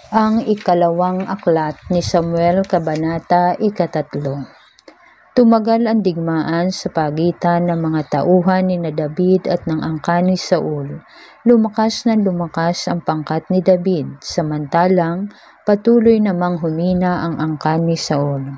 Ang ikalawang aklat ni Samuel, Kabanata 3. Tumagal ang digmaan sa pagitan ng mga tauhan ni David at ng angkan ni Saul. Lumakas na lumakas ang pangkat ni David, samantalang patuloy namang humina ang angkan ni Saul.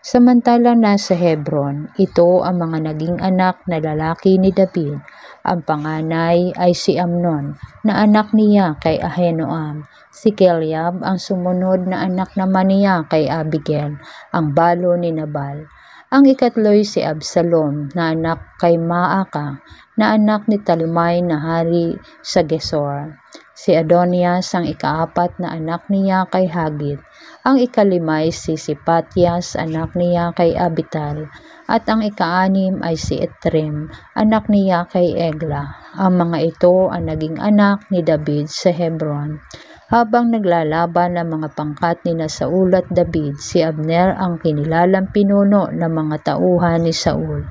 Samantalang nasa Hebron, ito ang mga naging anak na lalaki ni David. Ang panganay ay si Amnon, na anak niya kay Ahinoam. Si Keliab ang sumunod na anak naman niya kay Abigail, ang balo ni Nabal. Ang ikatlo'y si Absalom, na anak kay Maaka, na anak ni Talmai na hari sa Gesor. Si Adonias ang ikaapat na anak niya kay Hagit. Ang ikalimay si Sipatias, anak niya kay Abital. At ang ikaanim ay si Etrim, anak niya kay Egla. Ang mga ito ang naging anak ni David sa Hebron. Habang naglalaban ang mga pangkat ni Saul at David, si Abner ang kinilalang pinuno ng mga tauhan ni Saul.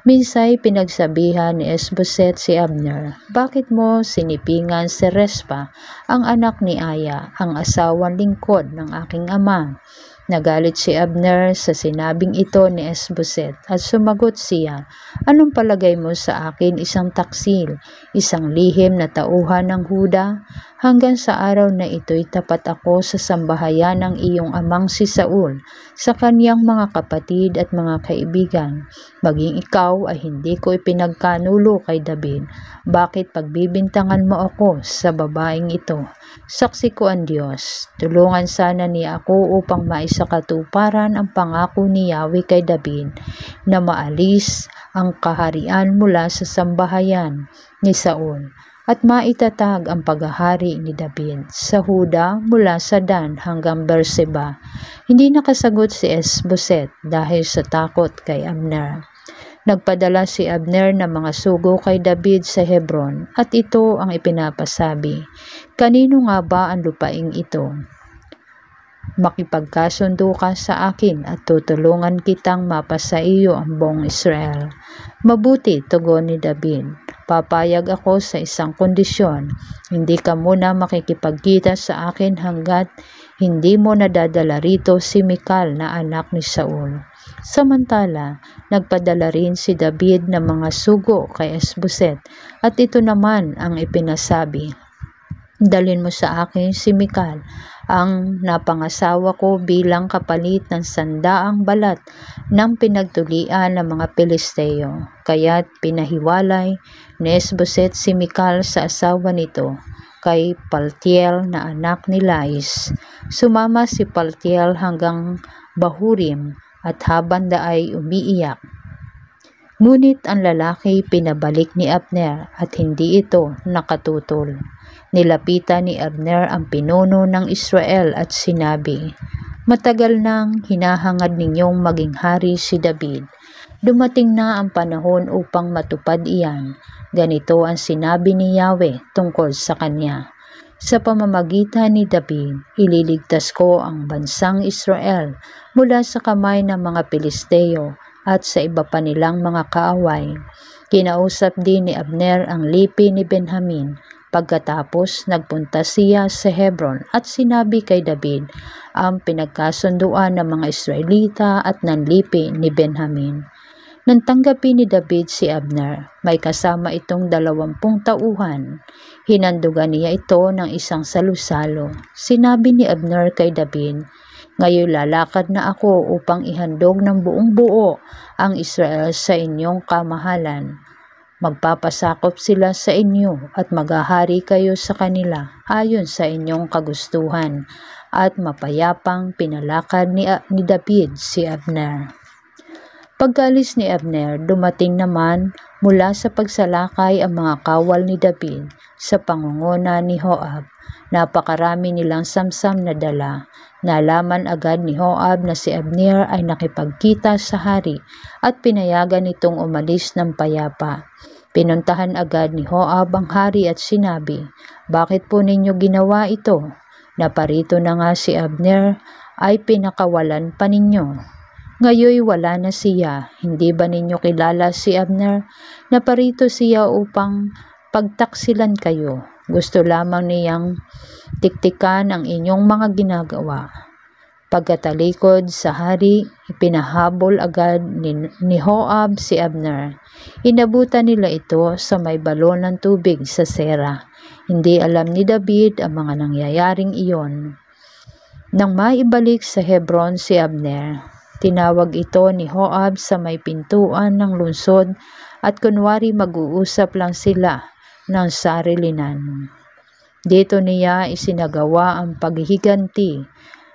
Minsay pinagsabihan ni Isboset si Abner, "Bakit mo sinipingan si Respa, ang anak ni Aya, ang asawang lingkod ng aking ama?" Nagalit si Abner sa sinabing ito ni Isboset at sumagot siya, "Anong palagay mo sa akin, isang taksil, isang lihim na tauhan ng Huda? Hanggang sa araw na ito'y tapat ako sa sambahayan ng iyong amang si Saul, sa kaniyang mga kapatid at mga kaibigan. Maging ikaw ay hindi ko ipinagkanulo kay David. Bakit pagbibintangan mo ako sa babaeng ito? Saksi ko ang Diyos. Tulungan sana niya ako upang maisakatuparan ang pangako ni Yahweh kay David, na maalis ang kaharian mula sa sambahayan ni Saul, at maitatag ang paghahari ni David sa Huda mula sa Dan hanggang Berseba." Hindi nakasagot si Isboset dahil sa takot kay Abner. Nagpadala si Abner ng mga sugo kay David sa Hebron, at ito ang ipinapasabi, "Kanino nga ba ang lupaing ito? Makipagkasundo ka sa akin at tutulungan kitang mapasa iyo ang buong Israel." "Mabuti," tugon ni David, "papayag ako sa isang kondisyon. Hindi ka muna makikipagkita sa akin hanggat hindi mo nadadala rito si Mikal na anak ni Saul." Samantala, nagpadala rin si David ng mga sugo kay Isboset, at ito naman ang ipinasabi, "Dalhin mo sa akin si Mikal, ang napangasawa ko, bilang kapalit ng 100 balat ng pinagtulian ng mga Pilisteo." Kaya't pinahiwalay ni Isboset si Mikal sa asawa nito, kay Paltiel na anak ni Lais. Sumama si Paltiel hanggang Bahurim, at habang daay umiiyak. Ngunit ang lalaki pinabalik ni Abner, at hindi ito nakatutol. Nilapitan ni Abner ang pinuno ng Israel at sinabi, "Matagal nang hinahangad ninyong maging hari si David. Dumating na ang panahon upang matupad iyan. Ganito ang sinabi ni Yahweh tungkol sa kanya: Sa pamamagitan ni David, ililigtas ko ang bansang Israel mula sa kamay ng mga Pilisteo at sa iba pa nilang mga kaaway." Kinausap din ni Abner ang lipi ni Benjamin. Pagkatapos, nagpunta siya sa Hebron at sinabi kay David ang pinagkasunduan ng mga Israelita at ng lipi ni Benjamin. Nang tanggapin ni David si Abner, may kasama itong 20 tauhan. Hinandugan niya ito ng isang salusalo. Sinabi ni Abner kay David, "Ngayon lalakad na ako upang ihandog ng buong buo ang Israel sa inyong kamahalan. Magpapasakop sila sa inyo at maghahari kayo sa kanila ayon sa inyong kagustuhan." At mapayapang pinalakad ni David si Abner. Pagkaalis ni Abner, dumating naman mula sa pagsalakay ang mga kawal ni David sa pangunguna ni Joab. Napakarami nilang samsam na dala. Nalaman agad ni Joab na si Abner ay nakipagkita sa hari at pinayagan itong umalis ng payapa. Pinuntahan agad ni Joab ang hari at sinabi, "Bakit po ninyo ginawa ito? Naparito na nga si Abner, ay pinakawalan pa ninyo. Ngayoy wala na siya. Hindi ba ninyo kilala si Abner? Naparito siya upang pagtaksilan kayo. Gusto lamang niyang Tiktikan ang inyong mga ginagawa. Pagkatalikod sa hari, ipinahabol agad ni Joab si Abner. Inabutan nila ito sa may balon ng tubig sa Sera. Hindi alam ni David ang mga nangyayaring iyon. Nang maibalik sa Hebron si Abner, tinawag ito ni Joab sa may pintuan ng lungsod at kunwari mag-uusap lang sila ng sarilinan. Dito niya isinagawa ang paghihiganti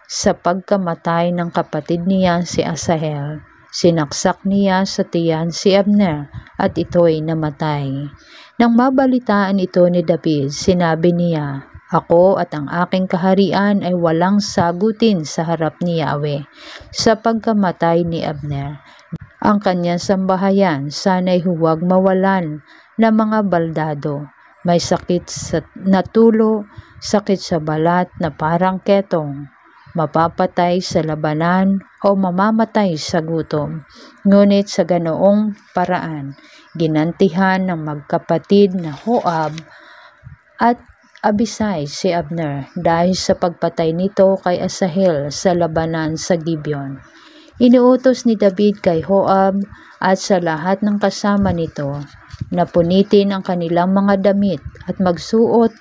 sa pagkamatay ng kapatid niya si Asahel. Sinaksak niya sa tiyan si Abner at ito'y namatay. Nang mabalitaan ito ni David, sinabi niya, "Ako at ang aking kaharian ay walang sagutin sa harap ni Yahweh sa pagkamatay ni Abner. Ang kanyang sambahayan sana'y huwag mawalan ng mga baldado. May sakit na tulo, sakit sa balat na parang ketong, mapapatay sa labanan o mamamatay sa gutom." Ngunit sa ganoong paraan, ginantihan ng magkapatid na Joab at Abisai si Abner dahil sa pagpatay nito kay Asahel sa labanan sa Gibeon. Inuutos ni David kay Joab at sa lahat ng kasama nito na punitin ang kanilang mga damit at magsuot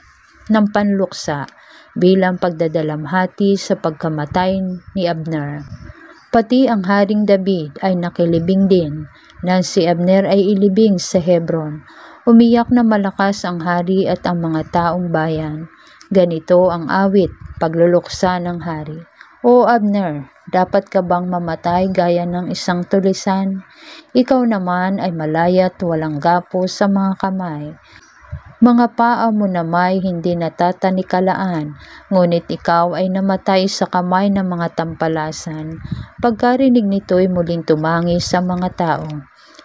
ng panluksa bilang pagdadalamhati sa pagkamatay ni Abner. Pati ang Haring David ay nakilibing din nang si Abner ay ilibing sa Hebron. Umiyak na malakas ang hari at ang mga taong bayan. Ganito ang awit, pagluluksa ng hari. "O Abner, dapat ka bang mamatay gaya ng isang tulisan? Ikaw naman ay malayat walang gapo sa mga kamay. Mga paa mo na may hindi natatanikalaan, ngunit ikaw ay namatay sa kamay ng mga tampalasan." Pagkarinig nito'y muling tumangis sa mga tao.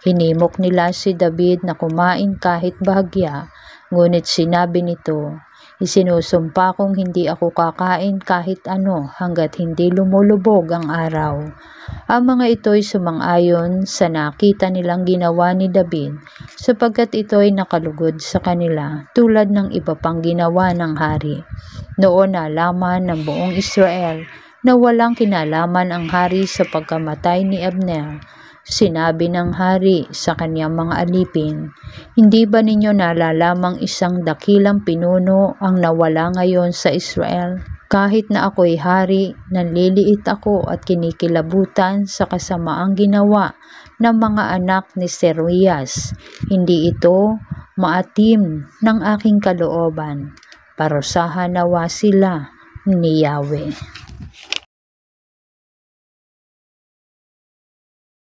Hinimok nila si David na kumain kahit bahagya, ngunit sinabi nito, "Isinusumpa kong hindi ako kakain kahit ano hanggat hindi lumulubog ang araw." Ang mga ito'y sumang-ayon sa nakita nilang ginawa ni David, sapagkat ito'y nakalugod sa kanila tulad ng iba pang ginawa ng hari. Noon nalaman ng buong Israel na walang kinalaman ang hari sa pagkamatay ni Abner. Sinabi ng hari sa kanyang mga alipin, "Hindi ba ninyo nalalamang isang dakilang pinuno ang nawala ngayon sa Israel? Kahit na ako'y hari, nanliliit ako at kinikilabutan sa kasamaang ginawa ng mga anak ni Seruias. Hindi ito maatim ng aking kalooban. Parusahan nawa sila ni Yahweh."